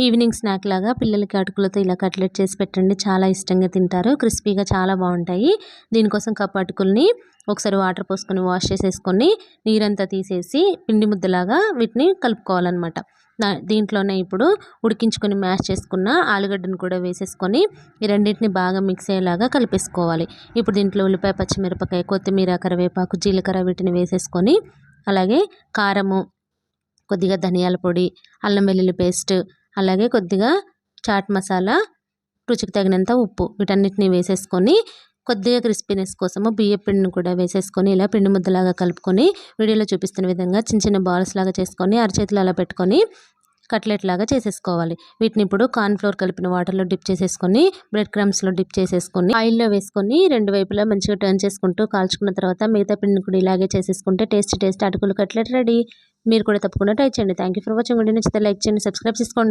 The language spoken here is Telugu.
ఈవినింగ్ స్నాక్ లాగా పిల్లలకి అటుకులతో ఇలా కట్లెట్ చేసి పెట్టండి. చాలా ఇష్టంగా తింటారు. క్రిస్పీగా చాలా బాగుంటాయి. దీనికోసం కప్పు అటుకుల్ని ఒకసారి వాటర్ పోసుకొని వాష్ చేసేసుకొని నీరంతా తీసేసి పిండి ముద్దలాగా వీటిని కలుపుకోవాలన్నమాట. దీంట్లోనే ఇప్పుడు ఉడికించుకొని మ్యాష్ చేసుకున్న ఆలుగడ్డను కూడా వేసేసుకొని ఈ రెండింటిని బాగా మిక్స్ అయ్యేలాగా కలిపేసుకోవాలి. ఇప్పుడు దీంట్లో ఉల్లిపాయ, పచ్చిమిరపకాయ, కొత్తిమీర, కరివేపాకు, జీలకర్ర వీటిని వేసేసుకొని అలాగే కారము, కొద్దిగా ధనియాల పొడి, అల్లం వెల్లుల్లి పేస్ట్, అలాగే కొద్దిగా చాట్ మసాలా, రుచికి తగినంత ఉప్పు వీటన్నిటిని వేసేసుకొని కొద్దిగా క్రిస్పీనెస్ కోసము బియ్యం పిండిని కూడా వేసేసుకొని ఇలా పిండి ముద్దలాగా కలుపుకొని వీడియోలో చూపిస్తున్న విధంగా చిన్న చిన్న బాల్స్ లాగా చేసుకొని అరచేతులు అలా పెట్టుకొని కట్లెట్ లాగా చేసేసుకోవాలి. వీటిని ఇప్పుడు కార్న్‌ఫ్లోర్ కలిపిన వాటర్లో డిప్ చేసేసుకొని బ్రెడ్ క్రమ్స్లో డిప్ చేసేసుకొని ఆయిల్లో వేసుకొని రెండు వైపులా మంచిగా టర్న్ చేసుకుంటూ కాల్చుకున్న తర్వాత మిగతా పిండిని కూడా ఇలాగే చేసేసుకుంటే టేస్ట్ అటుకులు కట్లెట్ రెడీ. మీరు కూడా తప్పకుండా ట్రై చేయండి. Thank you for watching. Video నచ్చితే లైక్ చేయండి, సబ్స్క్రైబ్ చేసుకోండి.